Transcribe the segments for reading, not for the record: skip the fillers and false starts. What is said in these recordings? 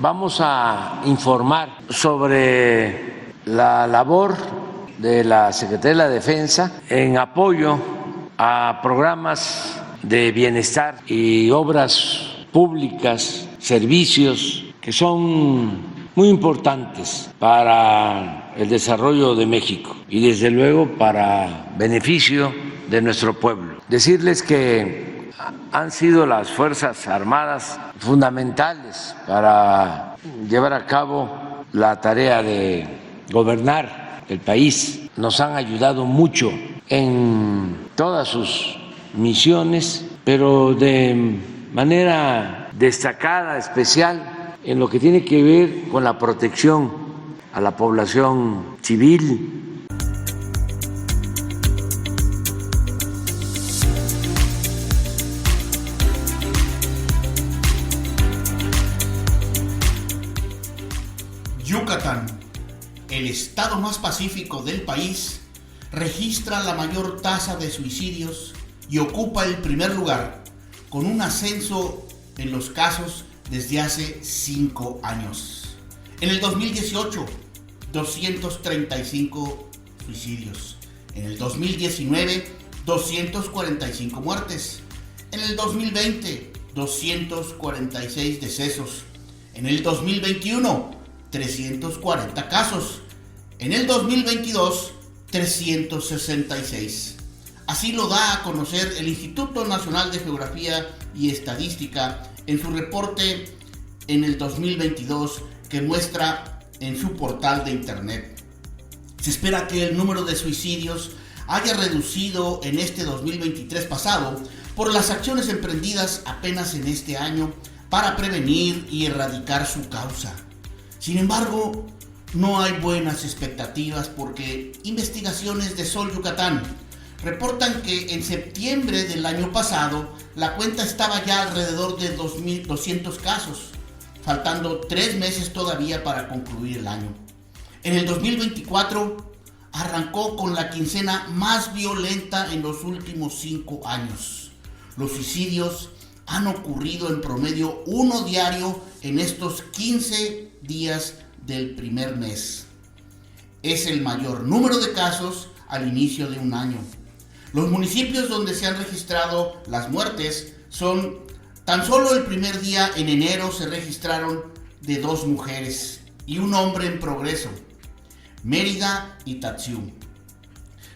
vamos a informar sobre la labor de la Secretaría de la Defensa en apoyo a programas de bienestar y obras públicas, servicios que son muy importantes para el desarrollo de México y desde luego para beneficio de nuestro pueblo. Decirles que han sido las Fuerzas Armadas fundamentales para llevar a cabo la tarea de gobernar el país. Nos han ayudado mucho en todas sus misiones, pero de manera destacada, especial, en lo que tiene que ver con la protección a la población civil. Yucatán, el estado más pacífico del país, registra la mayor tasa de suicidios y ocupa el primer lugar, con un ascenso en los casos desde hace 5 años. En el 2018, 235 suicidios. En el 2019, 245 muertes. En el 2020, 246 decesos. En el 2021, 340 casos. En el 2022, 366. Así lo da a conocer el Instituto Nacional de Geografía y Estadística en su reporte en el 2022 que muestra en su portal de internet. Se espera que el número de suicidios haya reducido en este 2023 pasado por las acciones emprendidas apenas en este año para prevenir y erradicar su causa. Sin embargo, no hay buenas expectativas porque investigaciones de Sol Yucatán reportan que en septiembre del año pasado la cuenta estaba ya alrededor de 2.200 casos, faltando 3 meses todavía para concluir el año. En el 2024 arrancó con la quincena más violenta en los últimos 5 años. Los suicidios han ocurrido en promedio 1 diario en estos 15 días del primer mes. Es el mayor número de casos al inicio de un año. Los municipios donde se han registrado las muertes son, tan solo el primer día en enero se registraron de 2 mujeres y un hombre en Progreso, Mérida y Tatsiú,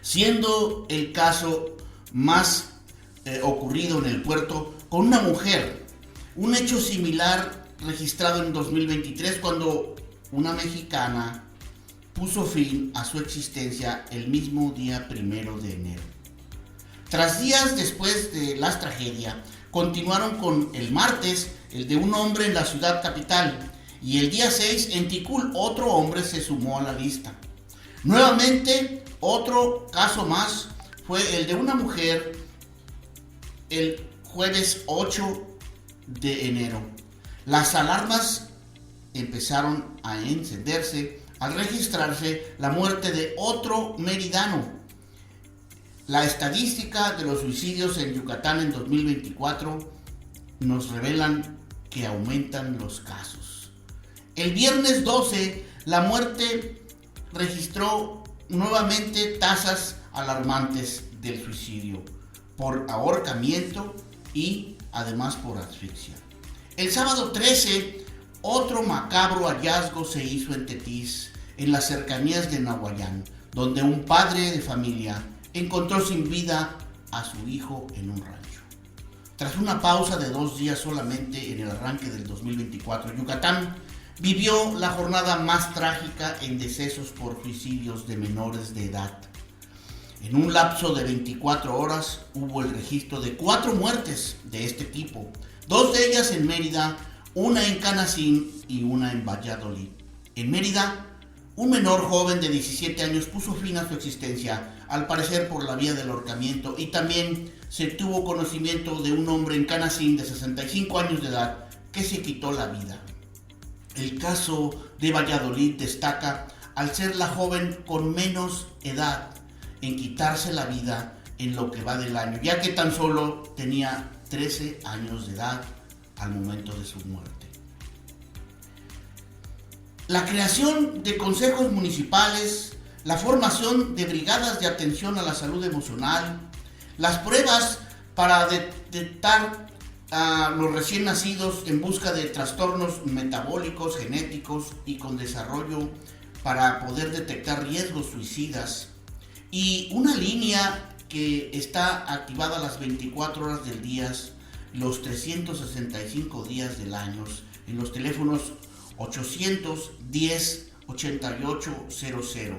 siendo el caso más ocurrido en el puerto con una mujer. Un hecho similar registrado en 2023 cuando una mexicana puso fin a su existencia el mismo día 1 de enero. Tras días después de la tragedia, continuaron con el martes, el de un hombre en la ciudad capital, y el día 6 en Ticul otro hombre se sumó a la lista. Nuevamente, otro caso más fue el de una mujer el jueves 8 de enero. Las alarmas empezaron a encenderse al registrarse la muerte de otro meridano. La estadística de los suicidios en Yucatán en 2024 nos revelan que aumentan los casos. El viernes 12, la muerte registró nuevamente tasas alarmantes del suicidio por ahorcamiento y además por asfixia. El sábado 13, otro macabro hallazgo se hizo en Tetis, en las cercanías de Nahuayán, donde un padre de familia encontró sin vida a su hijo en un rancho. Tras una pausa de 2 días solamente en el arranque del 2024, Yucatán vivió la jornada más trágica en decesos por suicidios de menores de edad. En un lapso de 24 horas hubo el registro de 4 muertes de este tipo, 2 de ellas en Mérida, una en Canacín y una en Valladolid. En Mérida, un menor joven de 17 años puso fin a su existencia, al parecer por la vía del ahorcamiento, y también se tuvo conocimiento de un hombre en Canacín de 65 años de edad que se quitó la vida. El caso de Valladolid destaca al ser la joven con menos edad en quitarse la vida en lo que va del año, ya que tan solo tenía 13 años de edad al momento de su muerte. La creación de consejos municipales, la formación de brigadas de atención a la salud emocional, las pruebas para detectar a los recién nacidos en busca de trastornos metabólicos, genéticos y con desarrollo para poder detectar riesgos suicidas, y una línea que está activada las 24 horas del día, los 365 días del año, en los teléfonos 810-8800,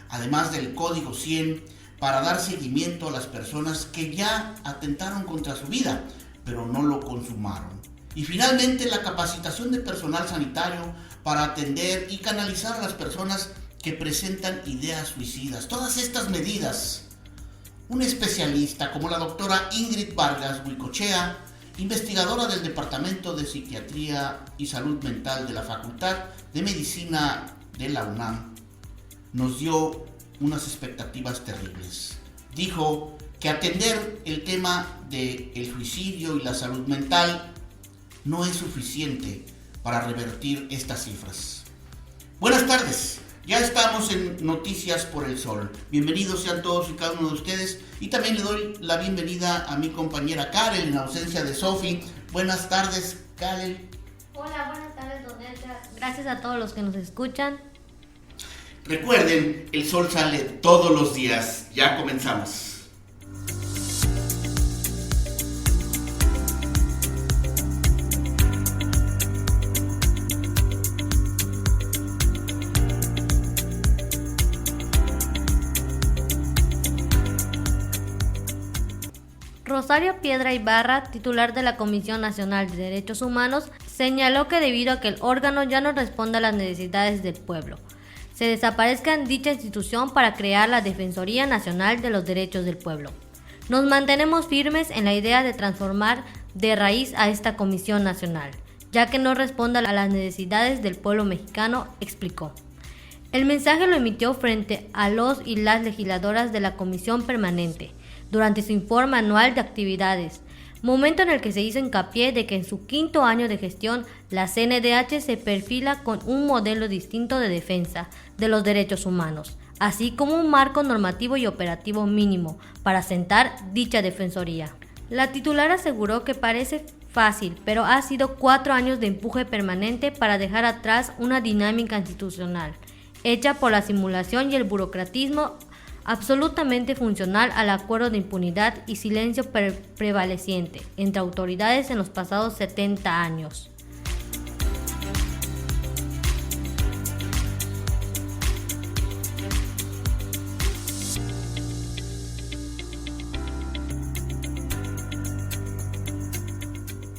además del código 100 para dar seguimiento a las personas que ya atentaron contra su vida, pero no lo consumaron. Y finalmente, la capacitación de personal sanitario para atender y canalizar a las personas que presentan ideas suicidas. Todas estas medidas, un especialista como la doctora Ingrid Vargas Huicochea, investigadora del Departamento de Psiquiatría y Salud Mental de la Facultad de Medicina de la UNAM, nos dio unas expectativas terribles. Dijo que atender el tema del suicidio y la salud mental no es suficiente para revertir estas cifras. Buenas tardes, ya estamos en Noticias por el Sol. Bienvenidos sean todos y cada uno de ustedes, y también le doy la bienvenida a mi compañera Karel en ausencia de Sofi. Buenas tardes, Karel. Hola, buenas tardes, don Edgar. Gracias a todos los que nos escuchan. Recuerden, el sol sale todos los días. Ya comenzamos. Rosario Piedra Ibarra, titular de la Comisión Nacional de Derechos Humanos, señaló que debido a que el órgano ya no responde a las necesidades del pueblo, se desaparezca en dicha institución para crear la Defensoría Nacional de los Derechos del Pueblo. Nos mantenemos firmes en la idea de transformar de raíz a esta Comisión Nacional, ya que no responde a las necesidades del pueblo mexicano, explicó. El mensaje lo emitió frente a los y las legisladoras de la Comisión Permanente, durante su informe anual de actividades, momento en el que se hizo hincapié de que en su 5º año de gestión, la CNDH se perfila con un modelo distinto de defensa de los derechos humanos, así como un marco normativo y operativo mínimo para sentar dicha defensoría. La titular aseguró que parece fácil, pero ha sido 4 años de empuje permanente para dejar atrás una dinámica institucional, hecha por la simulación y el burocratismo, absolutamente funcional al acuerdo de impunidad y silencio prevaleciente entre autoridades en los pasados 70 años.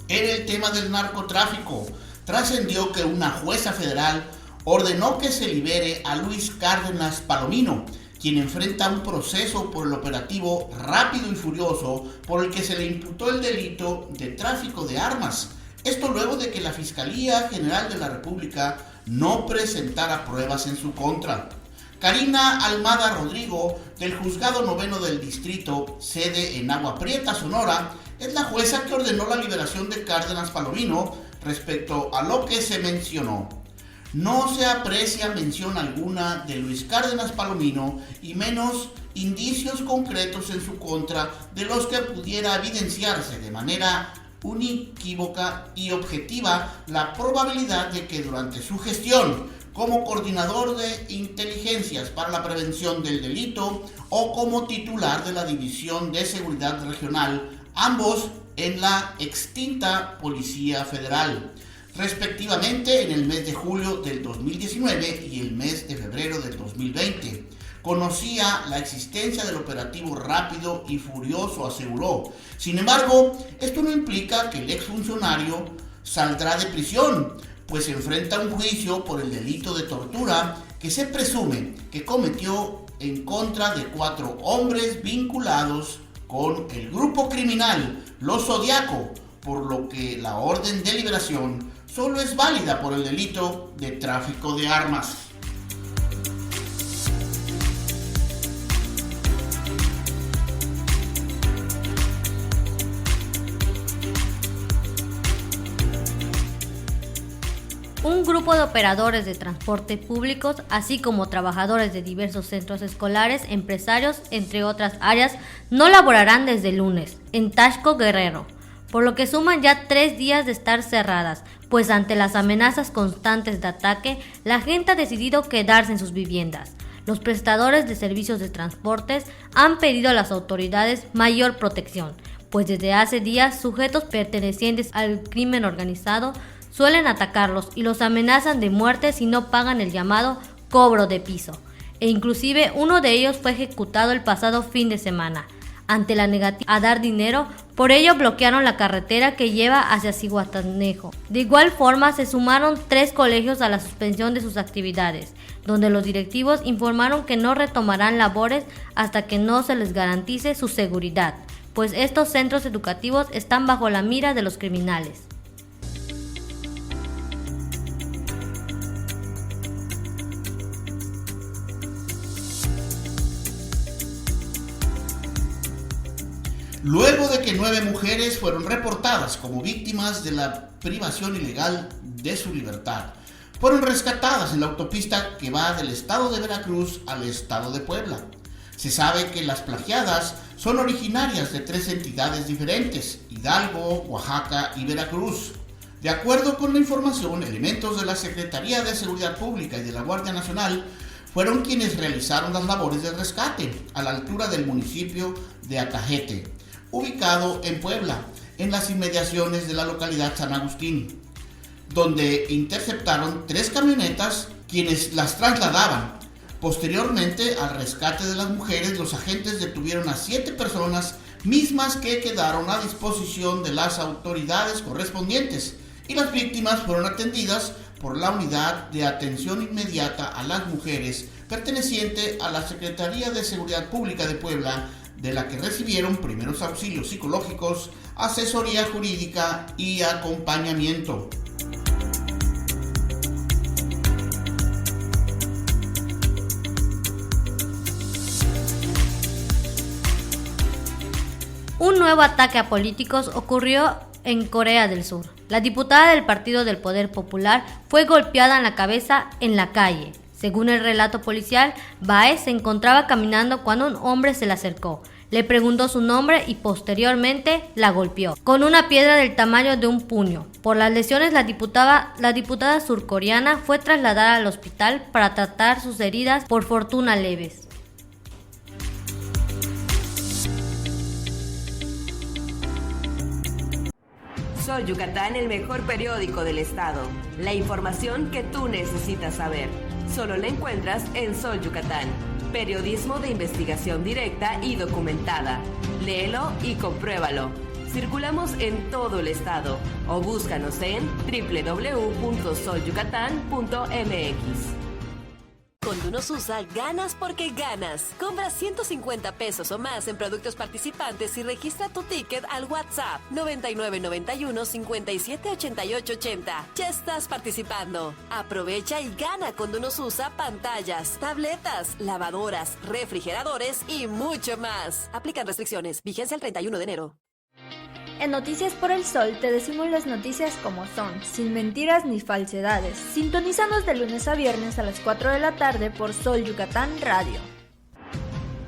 En el tema del narcotráfico, trascendió que una jueza federal ordenó que se libere a Luis Cárdenas Palomino, quien enfrenta un proceso por el operativo Rápido y Furioso por el que se le imputó el delito de tráfico de armas. Esto luego de que la Fiscalía General de la República no presentara pruebas en su contra. Karina Almada Rodrigo, del Juzgado Noveno del Distrito, sede en Agua Prieta, Sonora, es la jueza que ordenó la liberación de Cárdenas Palomino. Respecto a lo que se mencionó, no se aprecia mención alguna de Luis Cárdenas Palomino y menos indicios concretos en su contra de los que pudiera evidenciarse de manera unequívoca y objetiva la probabilidad de que durante su gestión como coordinador de inteligencias para la prevención del delito o como titular de la División de Seguridad Regional, ambos en la extinta Policía Federal, respectivamente en el mes de julio del 2019 y el mes de febrero del 2020. Conocía la existencia del operativo Rápido y Furioso, aseguró. Sin embargo, esto no implica que el exfuncionario saldrá de prisión, pues enfrenta un juicio por el delito de tortura que se presume que cometió en contra de 4 hombres vinculados con el grupo criminal Los Zodiaco, por lo que la orden de liberación solo es válida por el delito de tráfico de armas. Un grupo de operadores de transporte públicos, así como trabajadores de diversos centros escolares, empresarios, entre otras áreas, no laborarán desde el lunes en Taxco, Guerrero, por lo que suman ya 3 días de estar cerradas, pues ante las amenazas constantes de ataque, la gente ha decidido quedarse en sus viviendas. Los prestadores de servicios de transportes han pedido a las autoridades mayor protección, pues desde hace días sujetos pertenecientes al crimen organizado suelen atacarlos y los amenazan de muerte si no pagan el llamado cobro de piso. E inclusive uno de ellos fue ejecutado el pasado fin de semana. Ante la negativa a dar dinero, por ello bloquearon la carretera que lleva hacia Zihuatanejo. De igual forma, se sumaron 3 colegios a la suspensión de sus actividades, donde los directivos informaron que no retomarán labores hasta que no se les garantice su seguridad, pues estos centros educativos están bajo la mira de los criminales. Luego de que 9 mujeres fueron reportadas como víctimas de la privación ilegal de su libertad, fueron rescatadas en la autopista que va del estado de Veracruz al estado de Puebla. Se sabe que las plagiadas son originarias de 3 entidades diferentes: Hidalgo, Oaxaca y Veracruz. De acuerdo con la información, elementos de la Secretaría de Seguridad Pública y de la Guardia Nacional fueron quienes realizaron las labores de rescate a la altura del municipio de Acajete, ubicado en Puebla, en las inmediaciones de la localidad San Agustín, donde interceptaron 3 camionetas quienes las trasladaban. Posteriormente al rescate de las mujeres, los agentes detuvieron a 7 personas, mismas que quedaron a disposición de las autoridades correspondientes, y las víctimas fueron atendidas por la Unidad de Atención Inmediata a las Mujeres, perteneciente a la Secretaría de Seguridad Pública de Puebla, de la que recibieron primeros auxilios psicológicos, asesoría jurídica y acompañamiento. Un nuevo ataque a políticos ocurrió en Corea del Sur. La diputada del Partido del Poder Popular fue golpeada en la cabeza en la calle. Según el relato policial, Bae se encontraba caminando cuando un hombre se le acercó, le preguntó su nombre y posteriormente la golpeó con una piedra del tamaño de un puño. Por las lesiones, la diputada surcoreana fue trasladada al hospital para tratar sus heridas, por fortuna leves. Sol Yucatán, el mejor periódico del estado. La información que tú necesitas saber. Solo la encuentras en Sol Yucatán. Periodismo de investigación directa y documentada. Léelo y compruébalo. Circulamos en todo el estado o búscanos en www.solyucatán.mx. Con Dunosusa ganas porque ganas. Compra 150 pesos o más en productos participantes y registra tu ticket al WhatsApp 9991 57 88 80. Ya estás participando. Aprovecha y gana con Dunosusa pantallas, tabletas, lavadoras, refrigeradores y mucho más. Aplican restricciones. Vigencia el 31 de enero. En Noticias por el Sol te decimos las noticias como son, sin mentiras ni falsedades. Sintonízanos de lunes a viernes a las 4 de la tarde por Sol Yucatán Radio.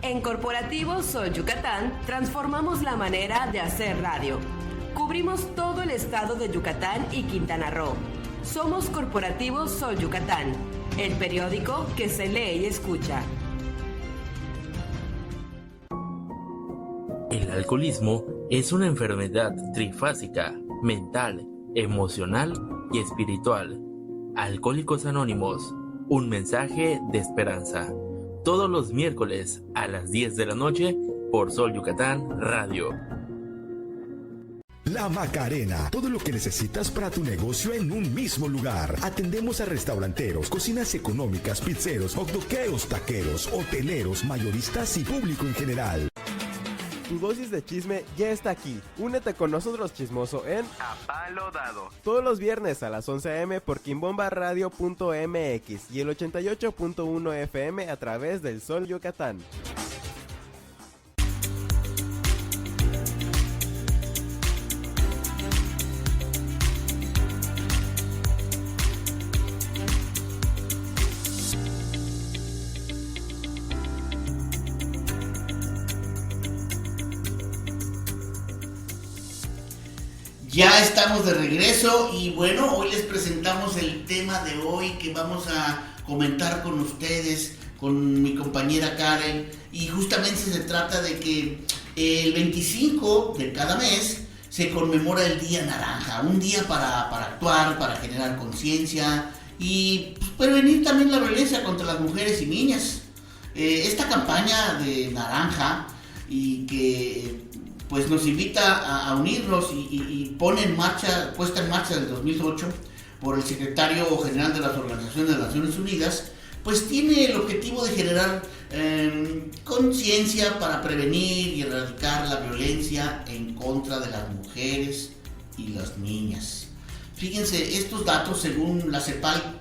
En Corporativo Sol Yucatán transformamos la manera de hacer radio. Cubrimos todo el estado de Yucatán y Quintana Roo. Somos Corporativo Sol Yucatán, el periódico que se lee y escucha. El alcoholismo es una enfermedad trifásica, mental, emocional y espiritual. Alcohólicos Anónimos, un mensaje de esperanza. Todos los miércoles a las 10 de la noche por Sol Yucatán Radio. La Macarena, todo lo que necesitas para tu negocio en un mismo lugar. Atendemos a restauranteros, cocinas económicas, pizzeros, hotdoqueros, taqueros, hoteleros, mayoristas y público en general. Tu dosis de chisme ya está aquí. Únete con nosotros, chismoso, en A Palo Dado. Todos los viernes a las 11 a.m. por quimbombaradio.mx y el 88.1 FM a través del Sol Yucatán. Ya estamos de regreso y bueno, hoy les presentamos el tema de hoy que vamos a comentar con ustedes, con mi compañera Karen, y justamente se trata de que el 25 de cada mes se conmemora el Día Naranja, un día para actuar, para generar conciencia y prevenir también la violencia contra las mujeres y niñas. Esta campaña de Naranja y que pues nos invita a unirnos y puesta en marcha del 2008 por el secretario general de las Organizaciones de las Naciones Unidas, pues tiene el objetivo de generar conciencia para prevenir y erradicar la violencia en contra de las mujeres y las niñas. Fíjense, estos datos según la CEPAL,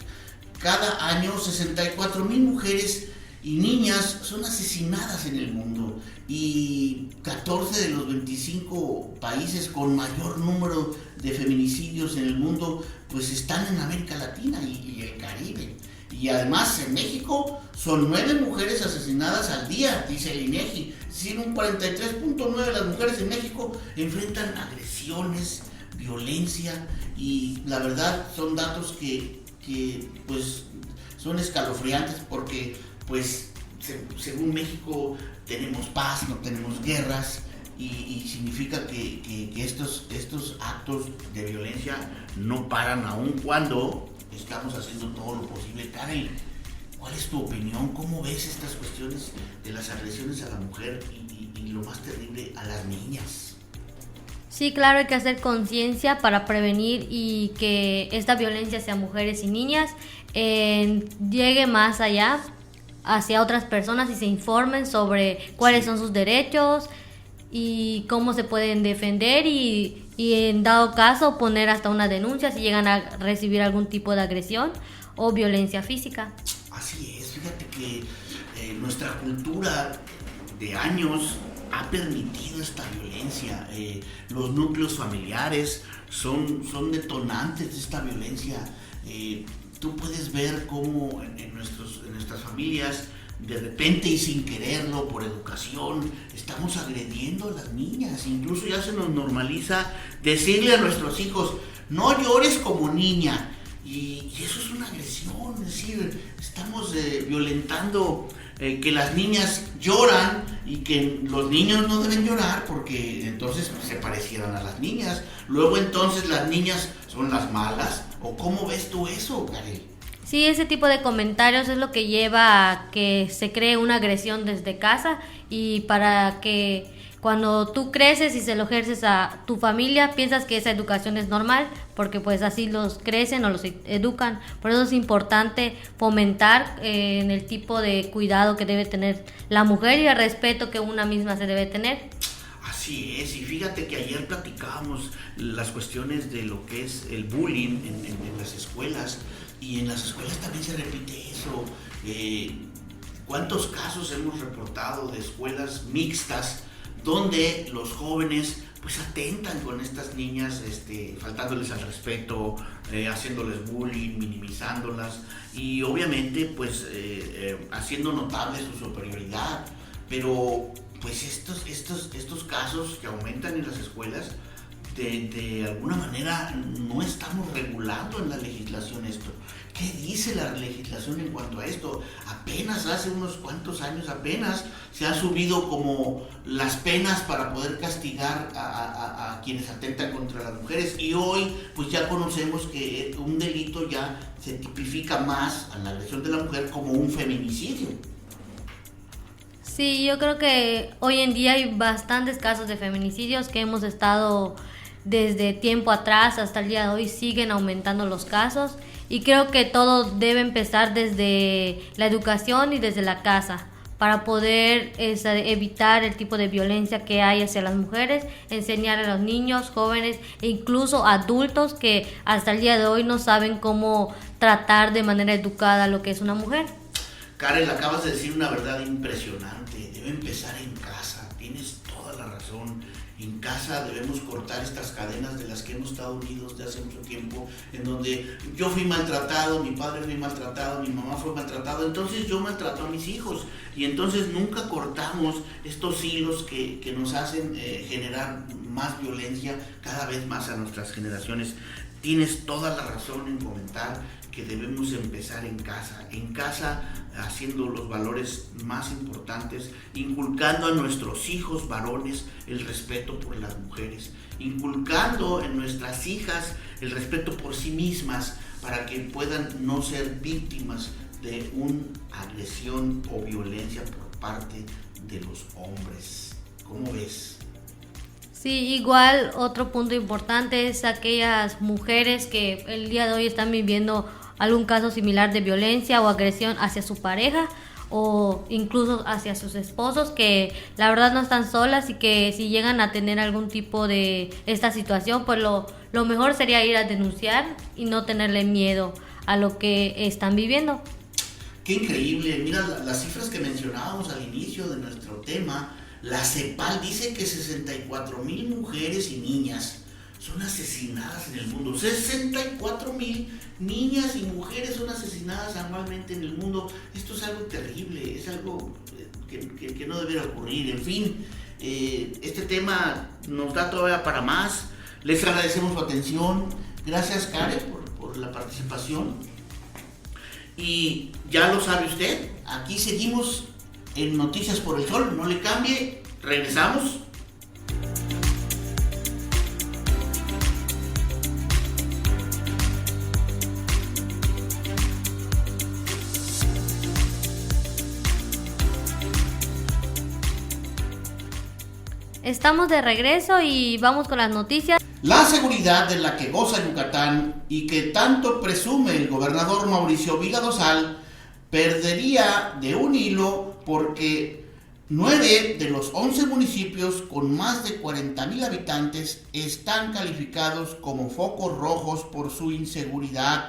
cada año 64,000 mujeres y niñas son asesinadas en el mundo y 14 de los 25 países con mayor número de feminicidios en el mundo pues están en América Latina y el Caribe. Y además en México son 9 mujeres asesinadas al día, dice el INEGI. Es decir, un 43.9% de las mujeres en México enfrentan agresiones, violencia, y la verdad son datos que pues son escalofriantes porque pues según México tenemos paz, no tenemos guerras, y significa que estos actos de violencia no paran aun cuando estamos haciendo todo lo posible. Karen, ¿cuál es tu opinión? ¿Cómo ves estas cuestiones de las agresiones a la mujer y lo más terrible, a las niñas? Sí, claro, hay que hacer conciencia para prevenir y que esta violencia hacia mujeres y niñas llegue más allá, hacia otras personas, y se informen sobre cuáles son sus derechos y cómo se pueden defender y en dado caso poner hasta una denuncia si llegan a recibir algún tipo de agresión o violencia física. Así es, fíjate que nuestra cultura de años ha permitido esta violencia. Los núcleos familiares son detonantes de esta violencia. Tú puedes ver cómo en nuestras familias, de repente y sin quererlo, por educación, estamos agrediendo a las niñas. Incluso ya se nos normaliza decirle a nuestros hijos, no llores como niña. Y eso es una agresión, es decir, estamos violentando que las niñas lloran y que los niños no deben llorar porque entonces se parecieran a las niñas. Luego entonces las niñas son las malas. ¿O cómo ves tú eso, Karen? Sí, ese tipo de comentarios es lo que lleva a que se cree una agresión desde casa, y para que cuando tú creces y se lo ejerces a tu familia, piensas que esa educación es normal, porque pues así los crecen o los educan. Por eso es importante fomentar en el tipo de cuidado que debe tener la mujer y el respeto que una misma se debe tener. Así es, y fíjate que ayer platicábamos las cuestiones de lo que es el bullying en las escuelas, y en las escuelas también se repite eso. ¿Cuántos casos hemos reportado de escuelas mixtas donde los jóvenes pues atentan con estas niñas, faltándoles al respeto, haciéndoles bullying, minimizándolas y obviamente pues haciendo notable su superioridad? Pero pues estos casos que aumentan en las escuelas, de alguna manera no estamos regulando en la legislación esto. ¿Qué dice la legislación en cuanto a esto? Apenas hace unos cuantos años, apenas se han subido como las penas para poder castigar a quienes atentan contra las mujeres, y hoy pues ya conocemos que un delito ya se tipifica más a la agresión de la mujer como un feminicidio. Sí, yo creo que hoy en día hay bastantes casos de feminicidios que hemos estado desde tiempo atrás hasta el día de hoy, siguen aumentando los casos, y creo que todo debe empezar desde la educación y desde la casa para poder evitar el tipo de violencia que hay hacia las mujeres, enseñar a los niños, jóvenes e incluso adultos que hasta el día de hoy no saben cómo tratar de manera educada lo que es una mujer. Karen, acabas de decir una verdad impresionante. Debe empezar en casa. Tienes toda la razón. En casa debemos cortar estas cadenas de las que hemos estado unidos de hace mucho tiempo, en donde yo fui maltratado, mi padre fue maltratado, mi mamá fue maltratada, entonces yo maltrato a mis hijos, y entonces nunca cortamos estos hilos que nos hacen generar más violencia cada vez más a nuestras generaciones. Tienes toda la razón en comentar que debemos empezar en casa haciendo los valores más importantes, inculcando a nuestros hijos varones el respeto por las mujeres, inculcando en nuestras hijas el respeto por sí mismas para que puedan no ser víctimas de una agresión o violencia por parte de los hombres. ¿Cómo ves? Sí, igual otro punto importante es aquellas mujeres que el día de hoy están viviendo algún caso similar de violencia o agresión hacia su pareja o incluso hacia sus esposos, que la verdad no están solas y que si llegan a tener algún tipo de esta situación, pues lo mejor sería ir a denunciar y no tenerle miedo a lo que están viviendo. Qué increíble, mira las cifras que mencionábamos al inicio de nuestro tema. La CEPAL dice que 64,000 mujeres y niñas son asesinadas en el mundo. 64,000 niñas y mujeres son asesinadas anualmente en el mundo. Esto es algo terrible, es algo que no debería ocurrir. En fin, este tema nos da todavía para más. Les agradecemos su atención. Gracias, Karen, por la participación. Y ya lo sabe usted, aquí seguimos en Noticias por el Sol. No le cambie, regresamos. Estamos de regreso y vamos con las noticias. La seguridad de la que goza Yucatán y que tanto presume el gobernador Mauricio Vila Dosal perdería de un hilo porque 9 de los 11 municipios con más de 40,000 habitantes están calificados como focos rojos por su inseguridad.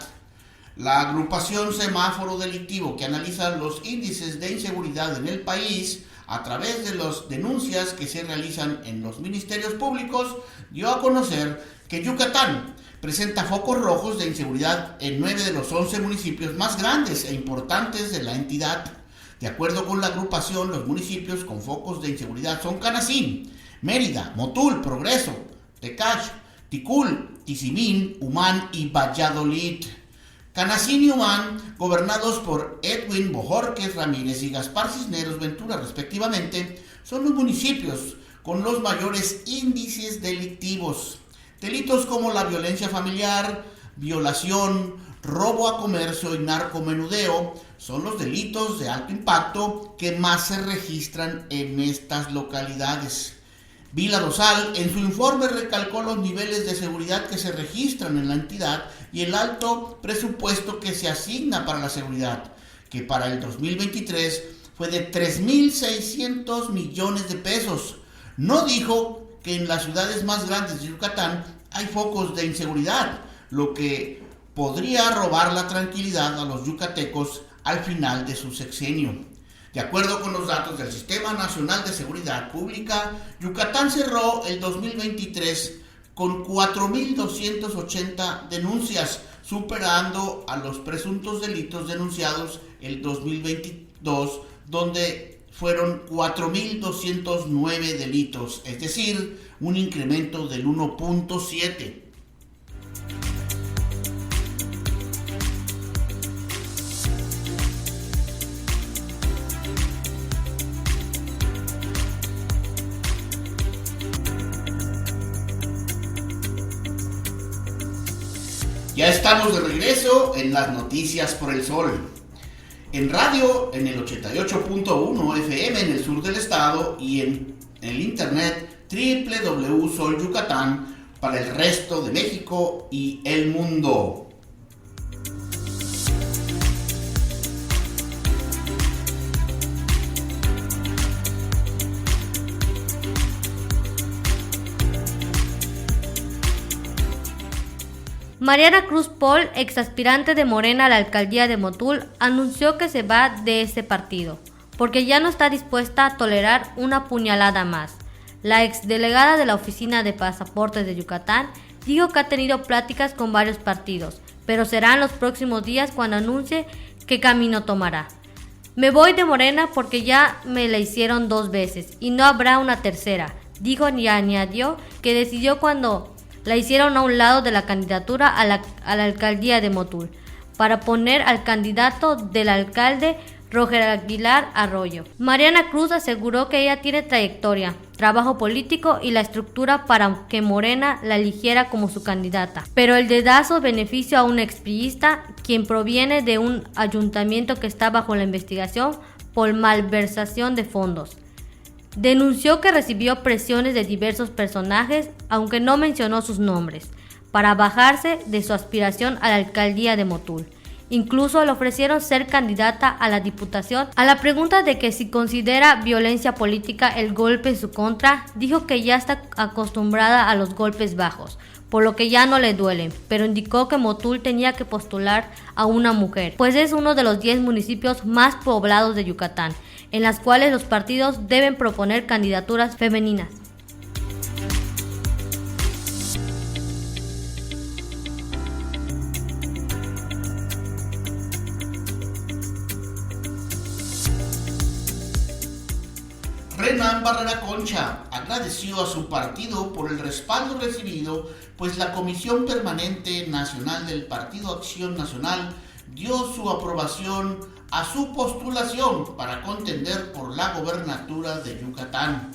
La agrupación Semáforo Delictivo, que analiza los índices de inseguridad en el país a través de las denuncias que se realizan en los ministerios públicos, dio a conocer que Yucatán presenta focos rojos de inseguridad en 9 de los 11 municipios más grandes e importantes de la entidad. De acuerdo con la agrupación, los municipios con focos de inseguridad son Canacín, Mérida, Motul, Progreso, Tecash, Ticul, Tizimín, Humán y Valladolid. Canacín y Humán, gobernados por Edwin Bojorquez Ramírez y Gaspar Cisneros Ventura respectivamente, son los municipios con los mayores índices delictivos. Delitos como la violencia familiar, violación, robo a comercio y narcomenudeo son los delitos de alto impacto que más se registran en estas localidades. Vila Dosal en su informe recalcó los niveles de seguridad que se registran en la entidad y el alto presupuesto que se asigna para la seguridad, que para el 2023 fue de 3,600 millones de pesos. No dijo que en las ciudades más grandes de Yucatán hay focos de inseguridad, lo que podría robar la tranquilidad a los yucatecos al final de su sexenio. De acuerdo con los datos del Sistema Nacional de Seguridad Pública, Yucatán cerró el 2023 con 4,280 denuncias, superando a los presuntos delitos denunciados el 2022, donde fueron 4,209 delitos, es decir, un incremento del 1.7. Ya estamos de regreso en las Noticias por el Sol. En radio, en el 88.1 FM en el sur del estado y en el internet www.solyucatán para el resto de México y el mundo. Mariana Cruz Paul, exaspirante de Morena a la alcaldía de Motul, anunció que se va de ese partido, porque ya no está dispuesta a tolerar una puñalada más. La exdelegada de la Oficina de Pasaportes de Yucatán dijo que ha tenido pláticas con varios partidos, pero será en los próximos días cuando anuncie qué camino tomará. Me voy de Morena porque ya me la hicieron 2 veces y no habrá una tercera, dijo y añadió que decidió cuando la hicieron a un lado de la candidatura a la alcaldía de Motul, para poner al candidato del alcalde Roger Aguilar Arroyo. Mariana Cruz aseguró que ella tiene trayectoria, trabajo político y la estructura para que Morena la eligiera como su candidata. Pero el dedazo benefició a un expriista quien proviene de un ayuntamiento que está bajo la investigación por malversación de fondos. Denunció que recibió presiones de diversos personajes, aunque no mencionó sus nombres, para bajarse de su aspiración a la alcaldía de Motul. Incluso le ofrecieron ser candidata a la diputación. A la pregunta de que si considera violencia política el golpe en su contra, dijo que ya está acostumbrada a los golpes bajos, por lo que ya no le duelen, pero indicó que Motul tenía que postular a una mujer, pues es uno de los 10 municipios más poblados de Yucatán, en las cuales los partidos deben proponer candidaturas femeninas. Renan Barrera Concha agradeció a su partido por el respaldo recibido, pues la Comisión Permanente Nacional del Partido Acción Nacional dio su aprobación a su postulación para contender por la gobernatura de Yucatán.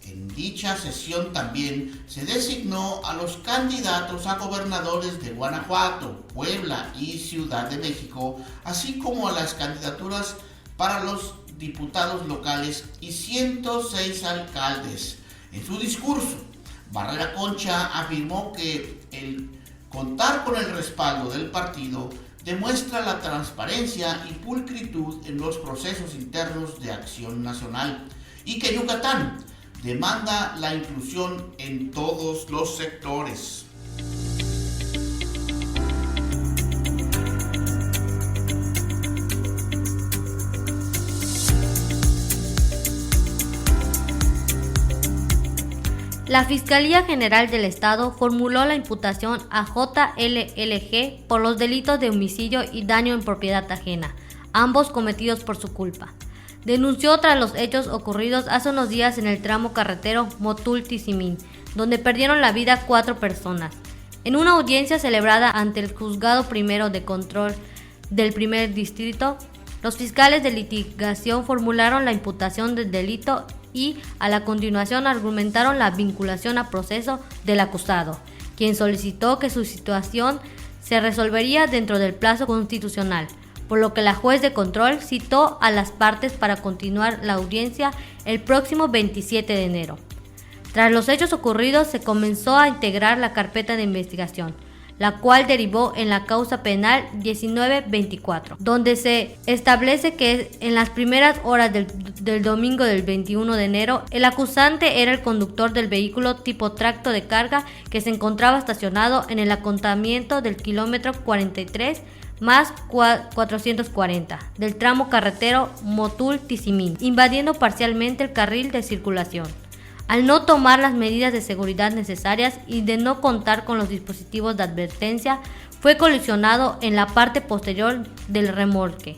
En dicha sesión también se designó a los candidatos a gobernadores de Guanajuato, Puebla y Ciudad de México, así como a las candidaturas para los diputados locales y 106 alcaldes. En su discurso, Barrera Concha afirmó que el contar con el respaldo del partido demuestra la transparencia y pulcritud en los procesos internos de Acción Nacional y que Yucatán demanda la inclusión en todos los sectores. La Fiscalía General del Estado formuló la imputación a JLLG por los delitos de homicidio y daño en propiedad ajena, ambos cometidos por su culpa. Denunció tras los hechos ocurridos hace unos días en el tramo carretero Motul-Tizimín, donde perdieron la vida 4 personas. En una audiencia celebrada ante el Juzgado Primero de Control del Primer Distrito, los fiscales de litigación formularon la imputación del delito y a la continuación argumentaron la vinculación a proceso del acusado, quien solicitó que su situación se resolvería dentro del plazo constitucional, por lo que la juez de control citó a las partes para continuar la audiencia el próximo 27 de enero. Tras los hechos ocurridos se comenzó a integrar la carpeta de investigación, la cual derivó en la causa penal 1924, donde se establece que en las primeras horas del domingo del 21 de enero, el acusante era el conductor del vehículo tipo tracto de carga que se encontraba estacionado en el acontamiento del kilómetro 43 más 440 del tramo carretero Motul-Tizimín, invadiendo parcialmente el carril de circulación. Al no tomar las medidas de seguridad necesarias y de no contar con los dispositivos de advertencia, fue colisionado en la parte posterior del remolque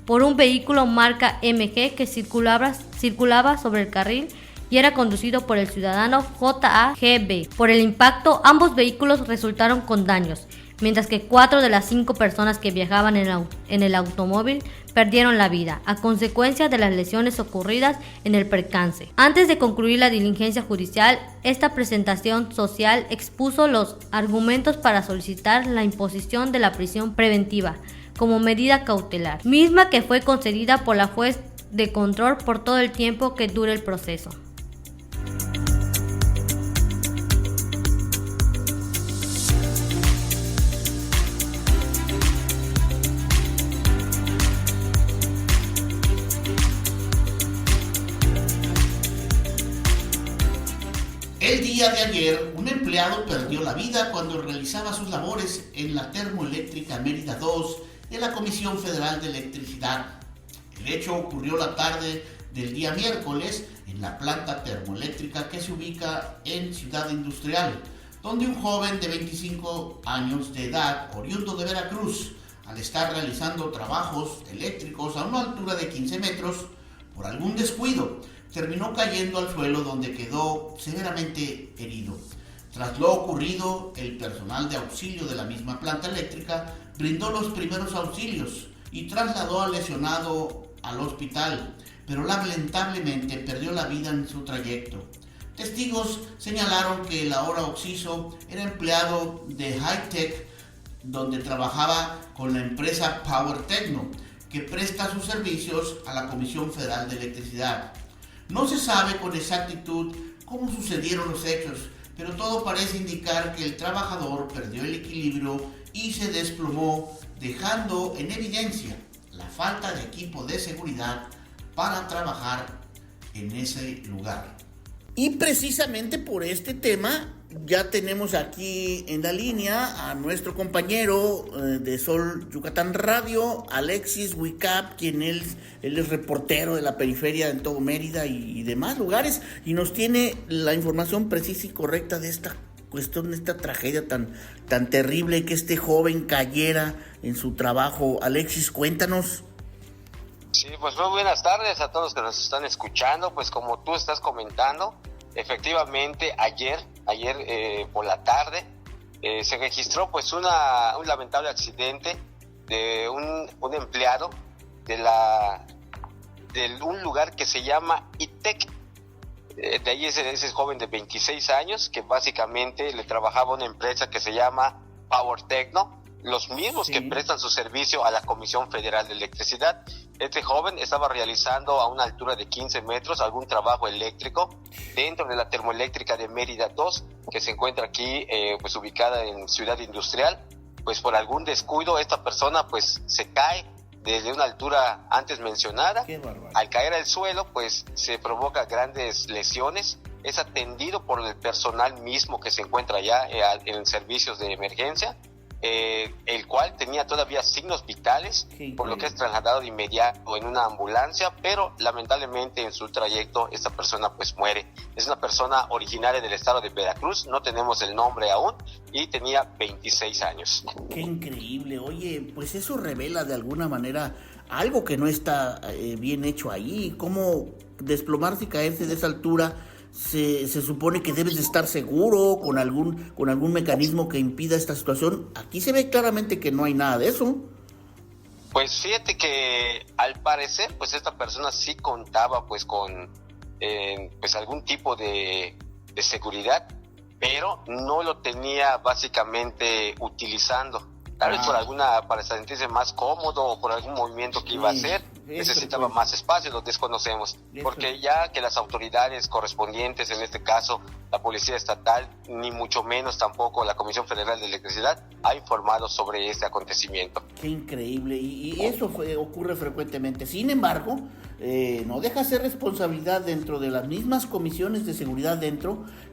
por un vehículo marca MG que circulaba sobre el carril y era conducido por el ciudadano JAGB. Por el impacto, ambos vehículos resultaron con daños, mientras que 4 de las 5 personas que viajaban en el automóvil perdieron la vida a consecuencia de las lesiones ocurridas en el percance. Antes de concluir la diligencia judicial, esta presentación social expuso los argumentos para solicitar la imposición de la prisión preventiva como medida cautelar, misma que fue concedida por la juez de control por todo el tiempo que dure el proceso. El día de ayer, un empleado perdió la vida cuando realizaba sus labores en la termoeléctrica Mérida 2 de la Comisión Federal de Electricidad. El hecho ocurrió la tarde del día miércoles en la planta termoeléctrica que se ubica en Ciudad Industrial, donde un joven de 25 años de edad, oriundo de Veracruz, al estar realizando trabajos eléctricos a una altura de 15 metros, por algún descuido, terminó cayendo al suelo donde quedó severamente herido. Tras lo ocurrido, el personal de auxilio de la misma planta eléctrica brindó los primeros auxilios y trasladó al lesionado al hospital, pero lamentablemente perdió la vida en su trayecto. Testigos señalaron que el ahora occiso era empleado de Hightech, donde trabajaba con la empresa Power Techno, que presta sus servicios a la Comisión Federal de Electricidad. No se sabe con exactitud cómo sucedieron los hechos, pero todo parece indicar que el trabajador perdió el equilibrio y se desplomó, dejando en evidencia la falta de equipo de seguridad para trabajar en ese lugar. Y precisamente por este tema ya tenemos aquí en la línea a nuestro compañero de Sol Yucatán Radio, Alexis Huicap, quien él es reportero de la periferia en todo Mérida y demás lugares, y nos tiene la información precisa y correcta de esta cuestión, de esta tragedia tan terrible, que este joven cayera en su trabajo. Alexis, cuéntanos. Sí, pues muy buenas tardes a todos los que nos están escuchando. Pues como tú estás comentando, efectivamente ayer por la tarde se registró pues un lamentable accidente de un empleado de un lugar que se llama ITEC. De ahí ese joven de 26 años que básicamente le trabajaba a una empresa que se llama Power Techno, los mismos que prestan su servicio a la Comisión Federal de Electricidad. Este joven estaba realizando a una altura de 15 metros algún trabajo eléctrico dentro de la termoeléctrica de Mérida 2, que se encuentra aquí pues ubicada en Ciudad Industrial. Pues por algún descuido esta persona pues se cae desde una altura antes mencionada. Al caer al suelo pues se provoca grandes lesiones. Es atendido por el personal mismo que se encuentra ya en servicios de emergencia, el cual tenía todavía signos vitales, por lo que es trasladado de inmediato en una ambulancia, pero lamentablemente en su trayecto esta persona pues muere. Es una persona originaria del estado de Veracruz, no tenemos el nombre aún, y tenía 26 años. Qué increíble. Oye, pues eso revela de alguna manera algo que no está bien hecho ahí. ¿Cómo desplomarse y caerse de esa altura? Se supone que debes de estar seguro con algún mecanismo que impida esta situación. Aquí se ve claramente que no hay nada de eso. Pues fíjate que al parecer pues esta persona sí contaba pues con pues algún tipo de seguridad, pero no lo tenía básicamente utilizando. Tal vez para sentirse más cómodo o por algún movimiento que iba a hacer, necesitaba más espacio, lo desconocemos. Porque ya que las autoridades correspondientes, en este caso la Policía Estatal, ni mucho menos tampoco la Comisión Federal de Electricidad, ha informado sobre este acontecimiento. Qué increíble, y eso ocurre frecuentemente. Sin embargo, no deja ser responsabilidad dentro de las mismas comisiones de seguridad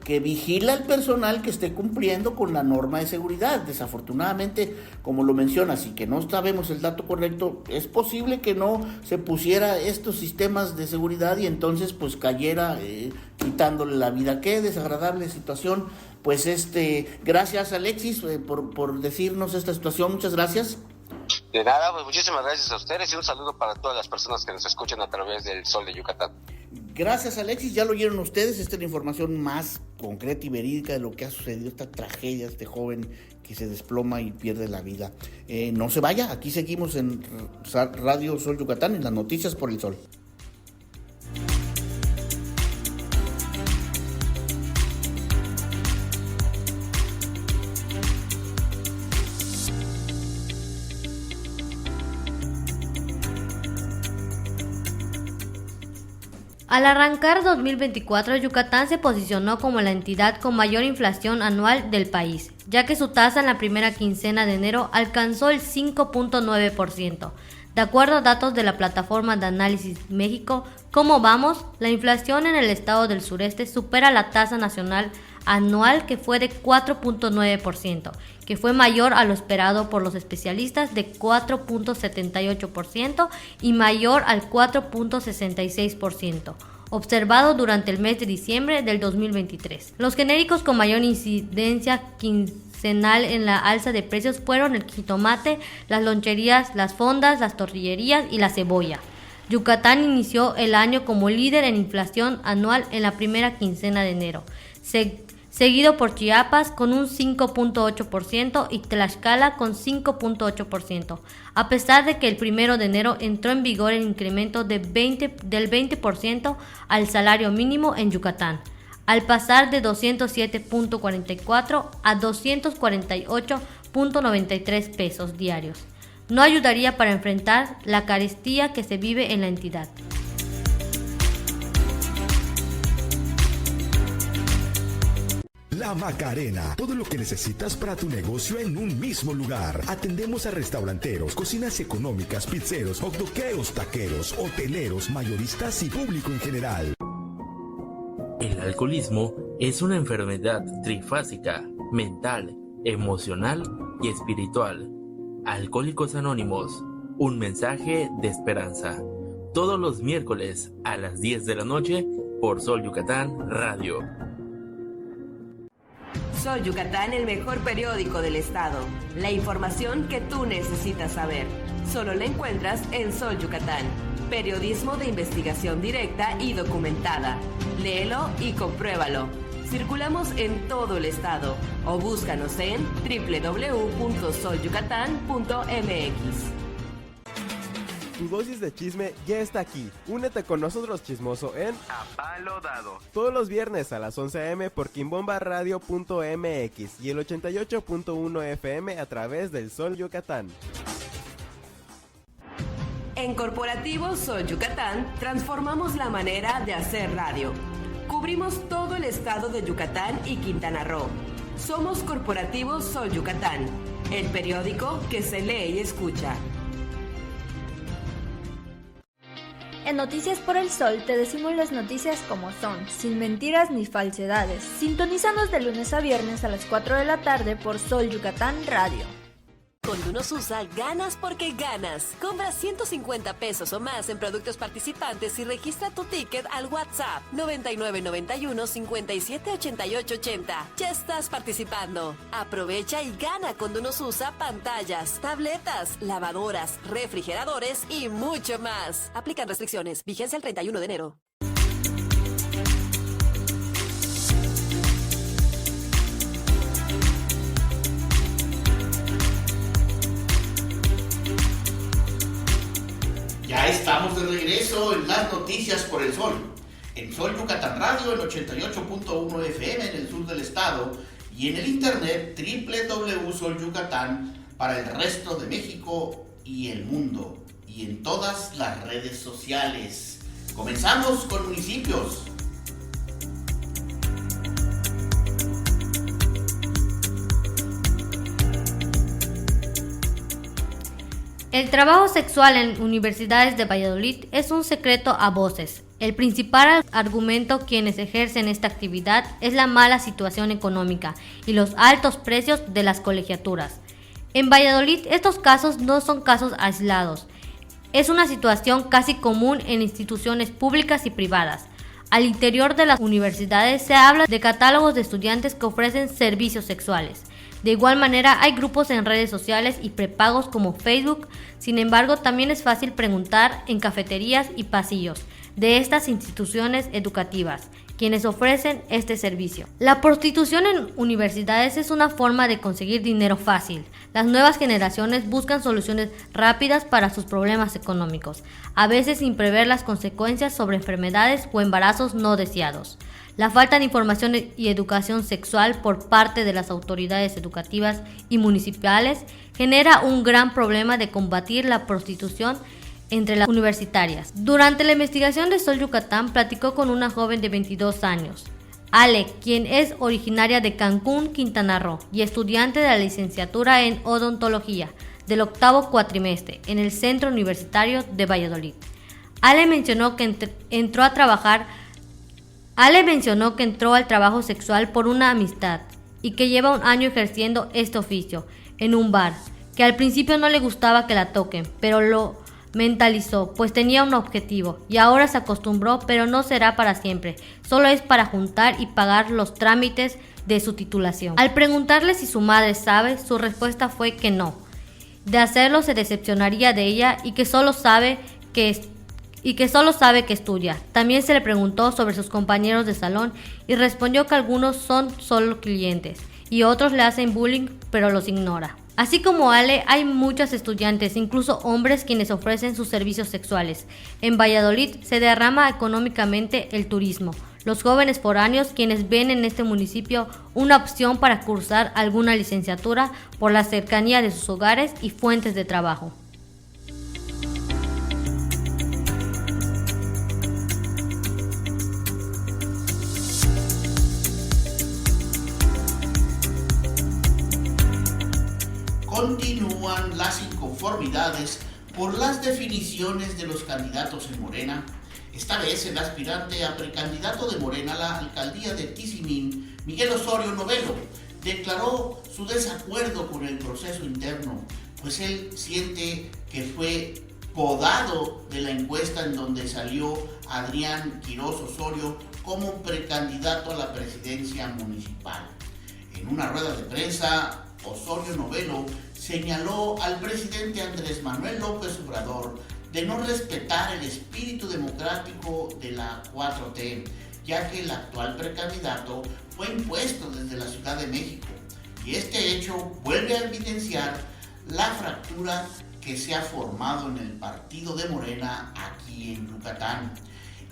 que vigila al personal que esté cumpliendo con la norma de seguridad. Desafortunadamente, como lo mencionas y que no sabemos el dato correcto, es posible que no se pusiera estos sistemas de seguridad y entonces pues cayera quitándole la vida. Qué desagradable situación. Pues gracias Alexis por decirnos esta situación. Muchas gracias. De nada, pues muchísimas gracias a ustedes y un saludo para todas las personas que nos escuchan a través del Sol de Yucatán. Gracias Alexis, ya lo oyeron ustedes. Esta es la información más concreta y verídica de lo que ha sucedido, esta tragedia, este joven que se desploma y pierde la vida. No se vaya, aquí seguimos en Radio Sol Yucatán, en las noticias por el Sol. Al arrancar 2024, Yucatán se posicionó como la entidad con mayor inflación anual del país, ya que su tasa en la primera quincena de enero alcanzó el 5.9%. De acuerdo a datos de la plataforma de análisis México, ¿Cómo vamos?, la inflación en el estado del sureste supera la tasa nacional anual, que fue de 4.9%, que fue mayor a lo esperado por los especialistas de 4.78% y mayor al 4.66%. observado durante el mes de diciembre del 2023. Los genéricos con mayor incidencia quincenal en la alza de precios fueron el jitomate, las loncherías, las fondas, las tortillerías y la cebolla. Yucatán inició el año como líder en inflación anual en la primera quincena de enero, seguido por Chiapas con un 5.8% y Tlaxcala con 5.8%, a pesar de que el 1 de enero entró en vigor el incremento del 20% al salario mínimo en Yucatán, al pasar de 207.44 a 248.93 pesos diarios. No ayudaría para enfrentar la carestía que se vive en la entidad. La Macarena, todo lo que necesitas para tu negocio en un mismo lugar. Atendemos a restauranteros, cocinas económicas, pizzeros, hotdoqueros, taqueros, hoteleros, mayoristas y público en general. El alcoholismo es una enfermedad trifásica, mental, emocional y espiritual. Alcohólicos Anónimos, un mensaje de esperanza. Todos los miércoles a las 10 de la noche por Sol Yucatán Radio. Sol Yucatán, el mejor periódico del estado. La información que tú necesitas saber. Solo la encuentras en Sol Yucatán. Periodismo de investigación directa y documentada. Léelo y compruébalo. Circulamos en todo el estado o búscanos en www.solyucatán.mx. Tu dosis de chisme ya está aquí. Únete con nosotros, chismoso, en A Palo Dado. Todos los viernes a las 11 a.m. por quimbombaradio.mx y el 88.1 FM a través del Sol Yucatán. En Corporativo Sol Yucatán transformamos la manera de hacer radio. Cubrimos todo el estado de Yucatán y Quintana Roo. Somos Corporativo Sol Yucatán, el periódico que se lee y escucha. En Noticias por el Sol te decimos las noticias como son, sin mentiras ni falsedades. Sintonízanos de lunes a viernes a las 4 de la tarde por Sol Yucatán Radio. Con Dunosusa ganas porque ganas. Compra 150 pesos o más en productos participantes y registra tu ticket al WhatsApp 9991 57 88 80. Ya estás participando. Aprovecha y gana con Dunosusa pantallas, tabletas, lavadoras, refrigeradores y mucho más. Aplican restricciones. Vigencia el 31 de enero. Ya estamos de regreso en las noticias por el Sol. En Sol Yucatán Radio, el 88.1 FM en el sur del estado y en el internet www.solyucatán para el resto de México y el mundo y en todas las redes sociales. Comenzamos con municipios. El trabajo sexual en universidades de Valladolid es un secreto a voces. El principal argumento quienes ejercen esta actividad es la mala situación económica y los altos precios de las colegiaturas. En Valladolid estos casos no son casos aislados. Es una situación casi común en instituciones públicas y privadas. Al interior de las universidades se habla de catálogos de estudiantes que ofrecen servicios sexuales. De igual manera hay grupos en redes sociales y prepagos como Facebook. Sin embargo, también es fácil preguntar en cafeterías y pasillos de estas instituciones educativas, quienes ofrecen este servicio. La prostitución en universidades es una forma de conseguir dinero fácil. Las nuevas generaciones buscan soluciones rápidas para sus problemas económicos, a veces sin prever las consecuencias sobre enfermedades o embarazos no deseados. La falta de información y educación sexual por parte de las autoridades educativas y municipales genera un gran problema de combatir la prostitución entre las universitarias. Durante la investigación de Sol Yucatán platicó con una joven de 22 años, Ale, quien es originaria de Cancún, Quintana Roo, y estudiante de la licenciatura en odontología del 8º cuatrimestre en el Centro Universitario de Valladolid. Ale mencionó que entró al trabajo sexual por una amistad y que lleva un año ejerciendo este oficio en un bar, que al principio no le gustaba que la toquen, pero Mentalizó, pues tenía un objetivo, y ahora se acostumbró, pero no será para siempre, solo es para juntar y pagar los trámites de su titulación. Al preguntarle si su madre sabe, su respuesta fue que no. De hacerlo se decepcionaría de ella y que solo sabe que estudia. También se le preguntó sobre sus compañeros de salón y respondió que algunos son solo clientes y otros le hacen bullying, pero los ignora. Así como Ale, hay muchos estudiantes, incluso hombres, quienes ofrecen sus servicios sexuales. En Valladolid se derrama económicamente el turismo. Los jóvenes foráneos, quienes ven en este municipio una opción para cursar alguna licenciatura por la cercanía de sus hogares y fuentes de trabajo. Continúan las inconformidades por las definiciones de los candidatos en Morena. Esta vez el aspirante a precandidato de Morena a la alcaldía de Tizimín, Miguel Osorio Novelo, declaró su desacuerdo con el proceso interno, pues él siente que fue podado de la encuesta en donde salió Adrián Quirós Osorio como precandidato a la presidencia municipal. En una rueda de prensa, Osorio Novelo señaló al presidente Andrés Manuel López Obrador de no respetar el espíritu democrático de la 4T, ya que el actual precandidato fue impuesto desde la Ciudad de México, y este hecho vuelve a evidenciar la fractura que se ha formado en el partido de Morena aquí en Yucatán.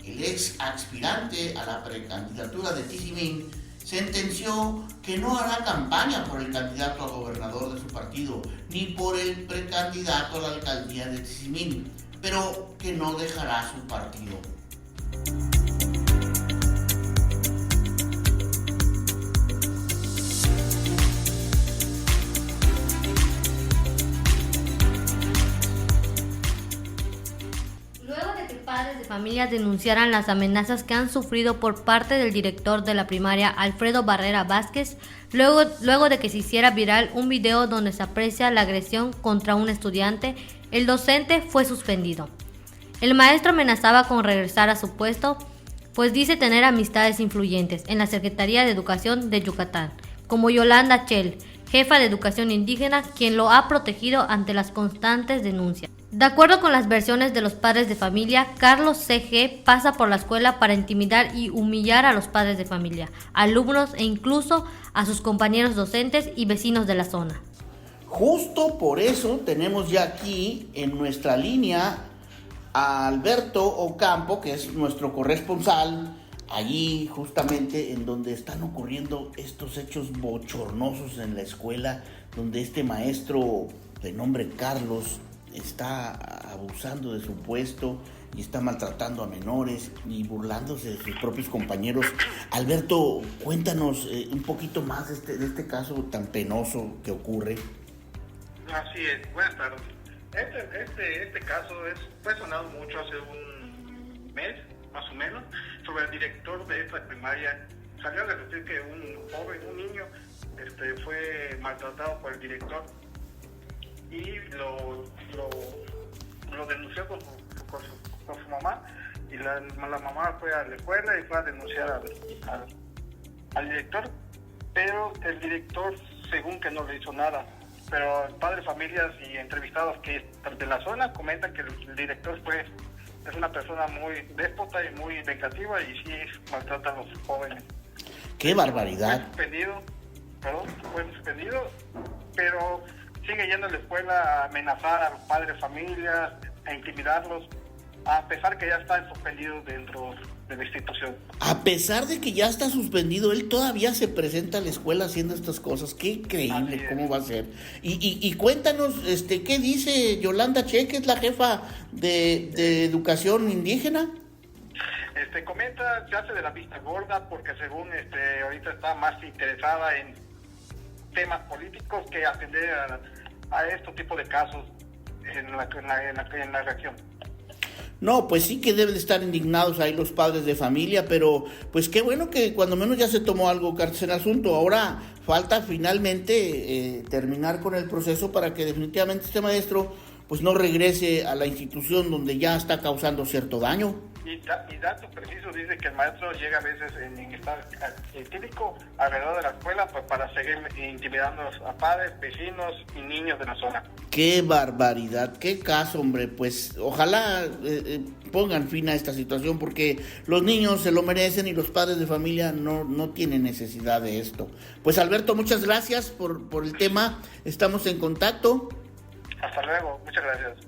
El ex aspirante a la precandidatura de Tizimín sentenció que no hará campaña por el candidato a gobernador de su partido, ni por el precandidato a la alcaldía de Tizimín, pero que no dejará su partido. Luego de que padres de familia denunciaran las amenazas que han sufrido por parte del director de la primaria, Alfredo Barrera Vázquez, luego de que se hiciera viral un video donde se aprecia la agresión contra un estudiante, el docente fue suspendido. El maestro amenazaba con regresar a su puesto, pues dice tener amistades influyentes en la Secretaría de Educación de Yucatán, como Yolanda Chel, jefa de Educación Indígena, quien lo ha protegido ante las constantes denuncias. De acuerdo con las versiones de los padres de familia, Carlos C.G. pasa por la escuela para intimidar y humillar a los padres de familia, alumnos e incluso a sus compañeros docentes y vecinos de la zona. Justo por eso tenemos ya aquí en nuestra línea a Alberto Ocampo, que es nuestro corresponsal, allí justamente en donde están ocurriendo estos hechos bochornosos en la escuela, donde este maestro de nombre Carlos está abusando de su puesto y está maltratando a menores y burlándose de sus propios compañeros. Alberto, cuéntanos un poquito más de este caso tan penoso que ocurre. Así es, buenas tardes. Este caso fue sonado mucho hace un mes, más o menos, sobre el director de esta primaria. Salió a decir que un joven, un niño, fue maltratado por el director y lo denunció con su mamá, y la mamá fue a la escuela y fue a denunciar al director, pero el director, según que no le hizo nada. Pero padres, familias y entrevistados que de la zona comentan que el director es una persona muy déspota y muy vengativa, y sí maltrata a los jóvenes. ¡Qué barbaridad! Fue suspendido, pero sigue yendo a la escuela a amenazar a los padres, familias, a intimidarlos, a pesar que ya está suspendido dentro de la institución. A pesar de que ya está suspendido, él todavía se presenta a la escuela haciendo estas cosas. ¡Qué increíble! ¿Cómo va a ser? Y cuéntanos, ¿qué dice Yolanda Che, que es la jefa de Educación Indígena? Comenta, se hace de la vista gorda, porque según ahorita está más interesada en temas políticos que atender a estos tipos de casos en la región. No, pues sí que deben estar indignados ahí los padres de familia, pero pues qué bueno que cuando menos ya se tomó algo cartas en el asunto. Ahora falta finalmente terminar con el proceso para que definitivamente este maestro pues no regrese a la institución donde ya está causando cierto daño. Y dato preciso dice que el maestro llega a veces en estado típico alrededor de la escuela pues, para seguir intimidando a padres, vecinos y niños de la zona. ¡Qué barbaridad! ¡Qué caso, hombre! Pues ojalá pongan fin a esta situación porque los niños se lo merecen y los padres de familia no tienen necesidad de esto. Pues Alberto, muchas gracias por el tema. Estamos en contacto. Hasta luego. Muchas gracias.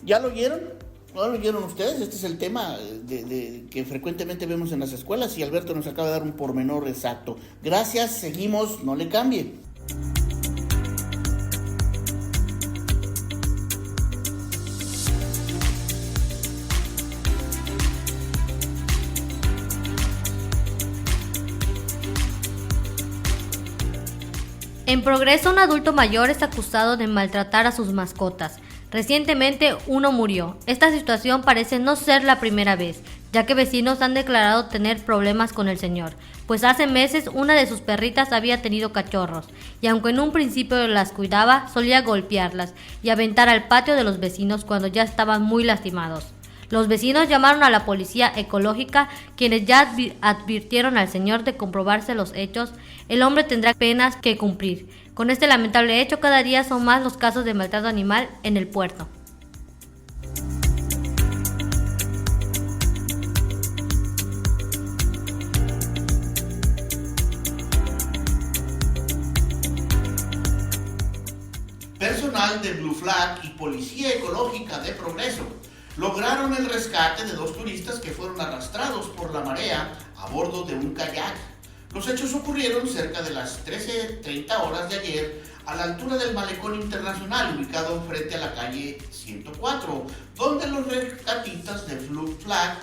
¿Ya lo oyeron? ¿No lo oyeron ustedes? Este es el tema que frecuentemente vemos en las escuelas y Alberto nos acaba de dar un pormenor exacto. Gracias, seguimos, no le cambie. En Progreso, un adulto mayor es acusado de maltratar a sus mascotas. Recientemente uno murió. Esta situación parece no ser la primera vez, ya que vecinos han declarado tener problemas con el señor, pues hace meses una de sus perritas había tenido cachorros, y aunque en un principio las cuidaba, solía golpearlas y aventar al patio de los vecinos cuando ya estaban muy lastimados. Los vecinos llamaron a la policía ecológica, quienes ya advirtieron al señor de comprobarse los hechos, el hombre tendrá penas que cumplir. Con este lamentable hecho, cada día son más los casos de maltrato animal en el puerto. Personal de Blue Flag y Policía Ecológica de Progreso lograron el rescate de 2 turistas que fueron arrastrados por la marea a bordo de un kayak. Los hechos ocurrieron cerca de las 13:30 horas de ayer a la altura del Malecón Internacional, ubicado frente a la calle 104, donde los rescatistas de Blue Flag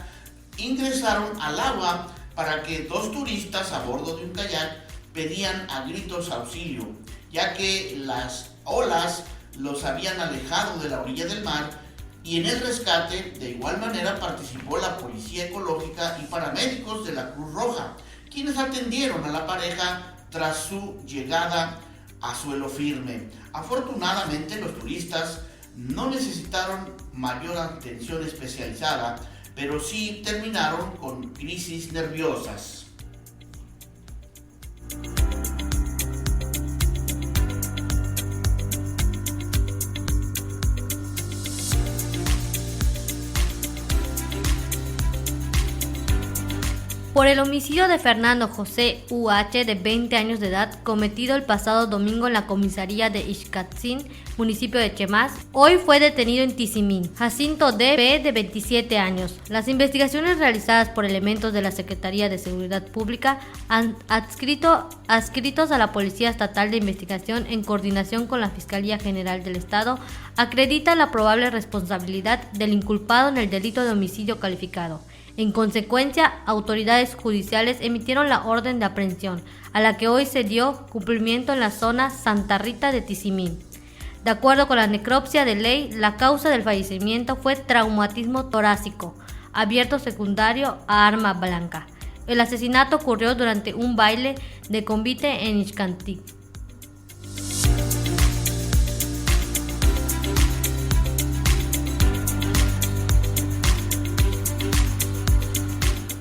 ingresaron al agua para que 2 turistas a bordo de un kayak pedían a gritos auxilio, ya que las olas los habían alejado de la orilla del mar. Y en el rescate, de igual manera, participó la Policía Ecológica y paramédicos de la Cruz Roja, quienes atendieron a la pareja tras su llegada a suelo firme. Afortunadamente, los turistas no necesitaron mayor atención especializada, pero sí terminaron con crisis nerviosas. Por el homicidio de Fernando José U.H. de 20 años de edad, cometido el pasado domingo en la comisaría de Ixcatzin, municipio de Chemas, hoy fue detenido en Tizimín Jacinto D.P. de 27 años. Las investigaciones realizadas por elementos de la Secretaría de Seguridad Pública han adscritos a la Policía Estatal de Investigación en coordinación con la Fiscalía General del Estado, acredita la probable responsabilidad del inculpado en el delito de homicidio calificado. En consecuencia, autoridades judiciales emitieron la orden de aprehensión, a la que hoy se dio cumplimiento en la zona Santa Rita de Tizimín. De acuerdo con la necropsia de ley, la causa del fallecimiento fue traumatismo torácico, abierto secundario a arma blanca. El asesinato ocurrió durante un baile de convite en Ixcantic.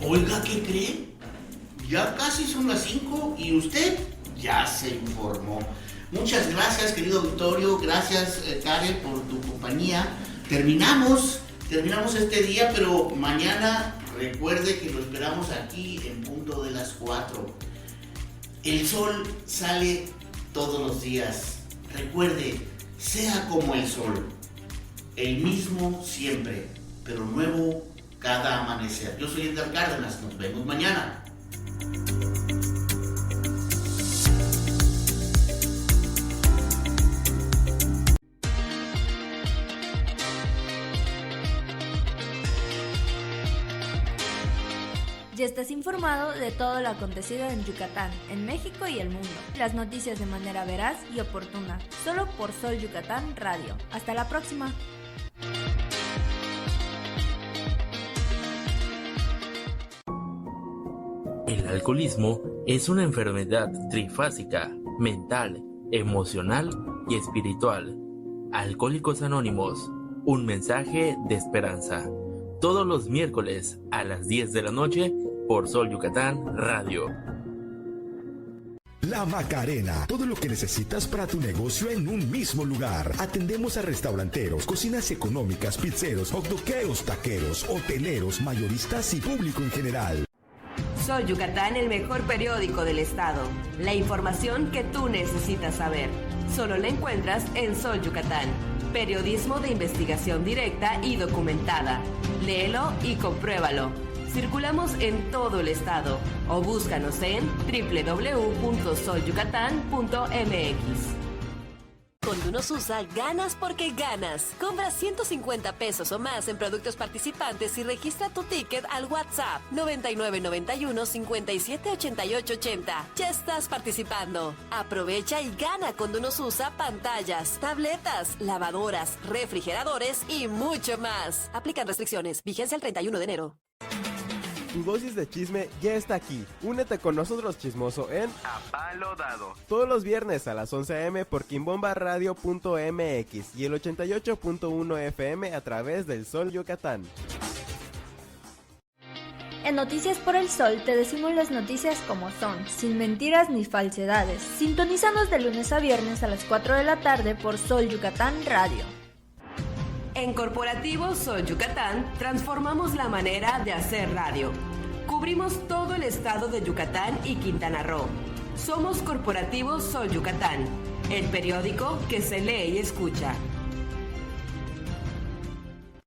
Oiga, ¿qué cree? Ya casi son las 5 y usted ya se informó. Muchas gracias, querido auditorio. Gracias, Karen, por tu compañía. Terminamos este día, pero mañana recuerde que lo esperamos aquí en punto de las 4. El sol sale todos los días. Recuerde, sea como el sol, el mismo siempre, pero nuevo cada amanecer. Yo soy Edgar Cárdenas, nos vemos mañana. Ya estás informado de todo lo acontecido en Yucatán, en México y el mundo. Las noticias de manera veraz y oportuna, solo por Sol Yucatán Radio. Hasta la próxima. El alcoholismo es una enfermedad trifásica, mental, emocional y espiritual. Alcohólicos Anónimos un mensaje de esperanza. Todos los miércoles a las 10 de la noche por Sol Yucatán Radio. La Macarena, todo lo que necesitas para tu negocio en un mismo lugar. Atendemos a restauranteros, cocinas económicas, pizzeros, hotdoqueros, taqueros, hoteleros, mayoristas y público en general. Sol Yucatán, el mejor periódico del estado. La información que tú necesitas saber. Solo la encuentras en Sol Yucatán. Periodismo de investigación directa y documentada. Léelo y compruébalo. Circulamos en todo el estado o búscanos en www.solyucatán.mx. Con Dunosusa ganas porque ganas. Compra 150 pesos o más en productos participantes y registra tu ticket al WhatsApp 9991 578880. Ya estás participando. Aprovecha y gana con Dunosusa pantallas, tabletas, lavadoras, refrigeradores y mucho más. Aplican restricciones. Vigencia el 31 de enero. Tu dosis de chisme ya está aquí. Únete con nosotros, chismoso, en A Palo Dado. Todos los viernes a las 11 a.m. por quimbombaradio.mx y el 88.1 FM a través del Sol Yucatán. En Noticias por el Sol te decimos las noticias como son, sin mentiras ni falsedades. Sintonízanos de lunes a viernes a las 4 de la tarde por Sol Yucatán Radio. En Corporativo Sol Yucatán transformamos la manera de hacer radio. Cubrimos todo el estado de Yucatán y Quintana Roo. Somos Corporativo Sol Yucatán, el periódico que se lee y escucha.